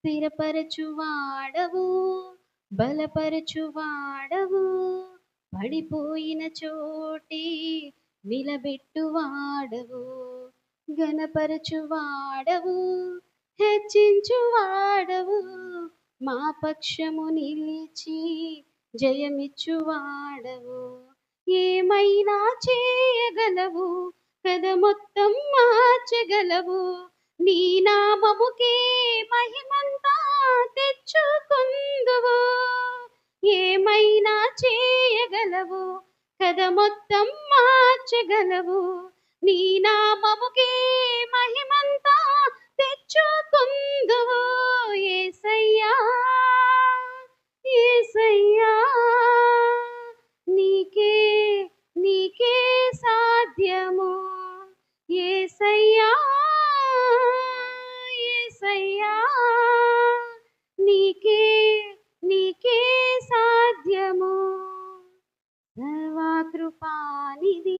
స్థిరపరచువాడవు, బలపరచువాడవు, పడిపోయిన చోటే నిలబెట్టువాడవు, ఘనపరచువాడవు, హెచ్చించువాడవు, మా పక్షము నిలిచి జయమిచ్చువాడవు. ఏమైనా చేయగలవు, కథ మొత్తం మార్చగలవు, నీ నామముకే మహిమంతా తెచ్చుకుందువు. ఏమైనా చేయగలవు, కథ మొత్తం మార్చగలవు,